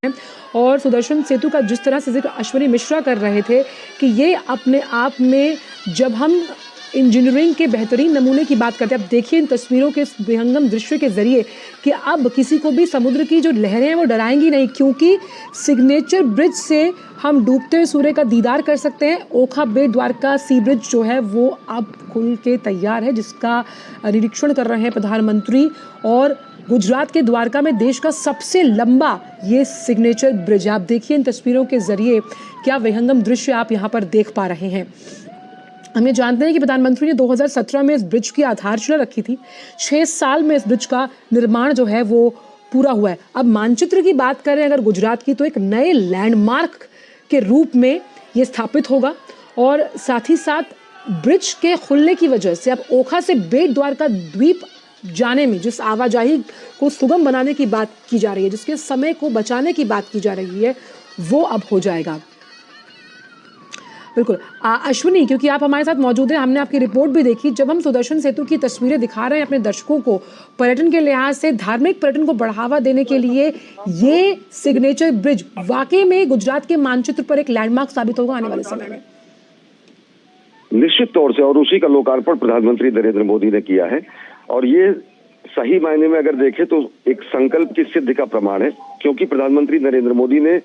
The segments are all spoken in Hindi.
और सुदर्शन सेतु का जिस तरह से जिक्र अश्विनी मिश्रा कर रहे थे कि ये अपने आप में, जब हम इंजीनियरिंग के बेहतरीन नमूने की बात करते हैं, अब देखिए इन तस्वीरों के इस विहंगम दृश्य के जरिए कि अब किसी को भी समुद्र की जो लहरें हैं वो डराएंगी नहीं, क्योंकि सिग्नेचर ब्रिज से हम डूबते हुए सूर्य का दीदार कर सकते हैं। ओखा बेट द्वारका सी ब्रिज जो है वो अब खुल के तैयार है, जिसका निरीक्षण कर रहे हैं प्रधानमंत्री। और गुजरात के द्वारका में देश का सबसे लंबा ये सिग्नेचर ब्रिज, आप देखिए इन तस्वीरों के जरिए क्या विहंगम दृश्य आप यहाँ पर देख पा रहे हैं। हम ये जानते हैं कि प्रधानमंत्री ने 2017 में इस ब्रिज की आधारशिला रखी थी। 6 साल में इस ब्रिज का निर्माण जो है वो पूरा हुआ है। अब मानचित्र की बात करें अगर गुजरात की, तो एक नए लैंडमार्क के रूप में ये स्थापित होगा। और साथ ही साथ ब्रिज के खुलने की वजह से अब ओखा से बेट द्वारका द्वीप जाने में जिस आवाजाही को सुगम बनाने की बात की जा रही है, जिसके समय को बचाने की बात की जा रही है, वो अब हो जाएगा। बिल्कुल अश्विनी, क्योंकि आप हमारे साथ मौजूद हैं, हमने आपकी रिपोर्ट भी देखी। जब हम सुदर्शन सेतु की तस्वीरें दिखा रहे हैं अपने दर्शकों को, पर्यटन के लिहाज से, धार्मिक पर्यटन को बढ़ावा देने के लिए ये सिग्नेचर ब्रिज वाकई में गुजरात के मानचित्र पर एक लैंडमार्क साबित होगा आने वाले समय में। निश्चित तौर से, और उसी का लोकार्पण प्रधानमंत्री नरेंद्र मोदी ने किया है। और ये सही मायने में अगर देखें तो एक संकल्प की सिद्धि का प्रमाण है, क्योंकि प्रधानमंत्री नरेंद्र मोदी ने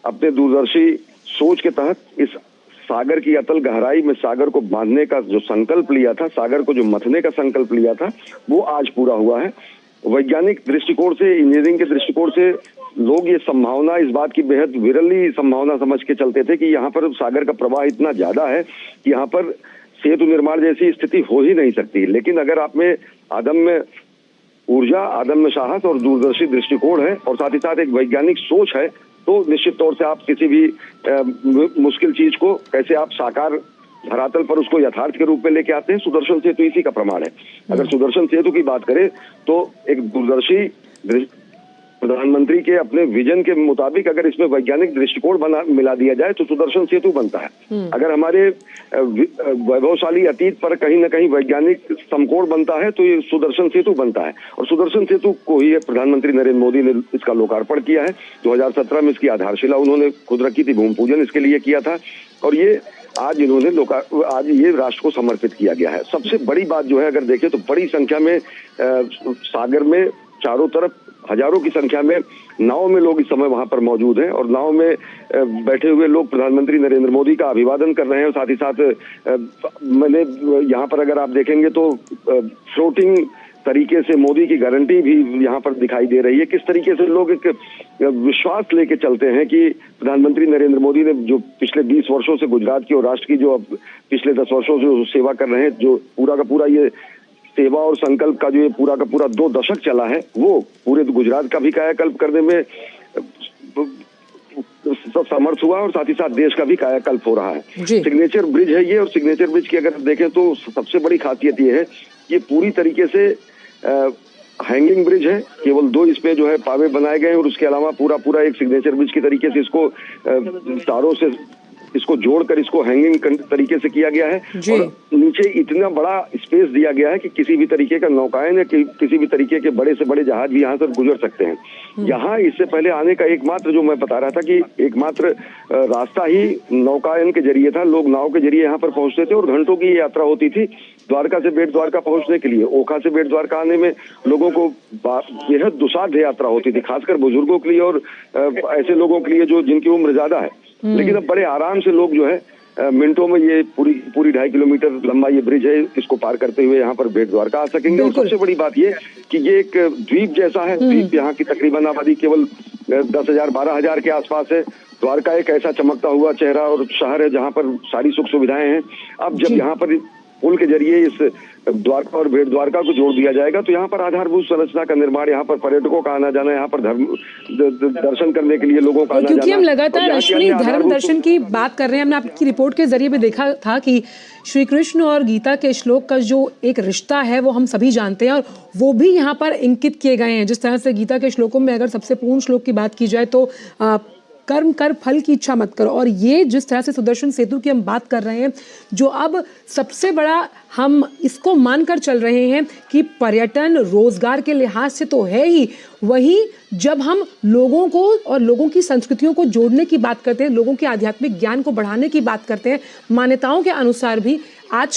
अपने दूरदर्शी सोच के तहत इस सागर की अतल गहराई में सागर को बांधने का जो संकल्प लिया था, सागर को जो मथने का संकल्प लिया था, वो आज पूरा हुआ है। वैज्ञानिक दृष्टिकोण से, इंजीनियरिंग के दृष्टिकोण से लोग ये संभावना, इस बात की बेहद विरली संभावना समझ के चलते थे कि यहाँ पर सागर का प्रवाह इतना ज्यादा है कि यहाँ पर सेतु निर्माण जैसी स्थिति हो ही नहीं सकती। लेकिन अगर आप में अदम्य ऊर्जा, अदम्य साहस और दूरदर्शी दृष्टिकोण है और साथ ही साथ एक वैज्ञानिक सोच है, तो निश्चित तौर से आप किसी भी मुश्किल चीज को कैसे आप साकार धरातल पर उसको यथार्थ के रूप में लेके आते हैं। सुदर्शन सेतु इसी का प्रमाण है। अगर सुदर्शन सेतु की बात करें तो एक दूरदर्शी प्रधानमंत्री के अपने विजन के मुताबिक अगर इसमें वैज्ञानिक दृष्टिकोण मिला दिया जाए तो सुदर्शन सेतु बनता है। अगर हमारे वैभवशाली अतीत पर कहीं ना कहीं वैज्ञानिक समकोण बनता है तो ये सुदर्शन सेतु बनता है। और सुदर्शन सेतु को ही प्रधानमंत्री नरेंद्र मोदी ने इसका लोकार्पण किया है। 2017 में इसकी आधारशिला उन्होंने खुद रखी थी, भूमि पूजन इसके लिए किया था, और ये आज इन्होंने आज ये राष्ट्र को समर्पित किया गया है। सबसे बड़ी बात जो है, अगर देखें तो बड़ी संख्या में सागर में चारों तरफ हजारों की संख्या में नाव में लोग इस समय वहां पर मौजूद हैं और नाव में बैठे हुए लोग प्रधानमंत्री नरेंद्र मोदी का अभिवादन कर रहे हैं। और साथ ही साथ मैंने यहाँ पर अगर आप देखेंगे तो फ्लोटिंग तरीके से मोदी की गारंटी भी यहाँ पर दिखाई दे रही है। किस तरीके से लोग एक विश्वास लेके चलते हैं कि प्रधानमंत्री नरेंद्र मोदी ने जो पिछले 20 वर्षों से गुजरात की और राष्ट्र की जो पिछले 10 वर्षों से सेवा कर रहे हैं, जो पूरा का पूरा ये सेवा और संकल्प का जो ये पूरा का पूरा 2 दशक चला है, वो पूरे गुजरात का भी कायाकल्प करने में समर्थ हुआ और साथ ही साथ देश का भी कायाकल्प हो रहा है। सिग्नेचर ब्रिज है ये, और सिग्नेचर ब्रिज की अगर देखें तो सबसे बड़ी खासियत ये है, ये पूरी तरीके से हैंगिंग ब्रिज है। केवल 2 इस पे जो है पावे बनाए गए हैं और उसके अलावा पूरा एक सिग्नेचर ब्रिज की तरीके से इसको तारों से इसको जोड़कर इसको हैंगिंग तरीके से किया गया है। और नीचे इतना बड़ा स्पेस दिया गया है कि किसी भी तरीके का नौकायन या किसी भी तरीके के बड़े से बड़े जहाज भी यहाँ से गुजर सकते हैं। यहाँ इससे पहले आने का एकमात्र, जो मैं बता रहा था कि एकमात्र रास्ता ही नौकायन के जरिए था। लोग नाव के जरिए यहाँ पर पहुंचते थे और घंटों की यात्रा होती थी द्वारका से बेट द्वारका पहुंचने के लिए। ओखा से बेट द्वारका आने में लोगों को बेहद दुसाध्य यात्रा होती थी, खासकर बुजुर्गों के लिए और ऐसे लोगों के लिए जो जिनकी उम्र ज्यादा है। लेकिन अब बड़े आराम से लोग जो है मिनटों में ये पूरी 2.5 किलोमीटर लंबा ये ब्रिज है, इसको पार करते हुए यहाँ पर बेट द्वारका आ सकेंगे। और सबसे बड़ी बात ये कि ये एक द्वीप जैसा है। द्वीप यहाँ की तकरीबन आबादी केवल 10,000 12,000 के आसपास है। द्वारका एक ऐसा चमकता हुआ चेहरा और शहर है जहाँ पर सारी सुख सुविधाएं हैं। अब जब यहाँ पर पुल के जरिए इस द्वारका और बेट द्वारका को जोड़ दिया जाएगा तो यहाँ पर आधारभूत संरचना का निर्माण, यहाँ पर पर्यटकों का आना जाना, यहाँ पर दर्शन करने के लिए लोगों का आना जाना। क्योंकि हम लगातार अश्विनी धर्म दर्शन की बात कर रहे हैं, हमने आपकी रिपोर्ट के जरिए भी देखा था कि श्री कृष्ण और गीता के श्लोक का जो एक रिश्ता है वो हम सभी जानते हैं और वो भी यहाँ पर इंकित किए गए हैं। जिस तरह से गीता के श्लोकों में अगर सबसे पूर्ण श्लोक की बात की जाए तो कर्म कर फल की इच्छा मत करो। और ये जिस तरह से सुदर्शन सेतु की हम बात कर रहे हैं, जो अब सबसे बड़ा हम इसको मानकर चल रहे हैं कि पर्यटन रोजगार के लिहाज से तो है ही, वहीं जब हम लोगों को और लोगों की संस्कृतियों को जोड़ने की बात करते हैं, लोगों के आध्यात्मिक ज्ञान को बढ़ाने की बात करते हैं, मान्यताओं के अनुसार भी आज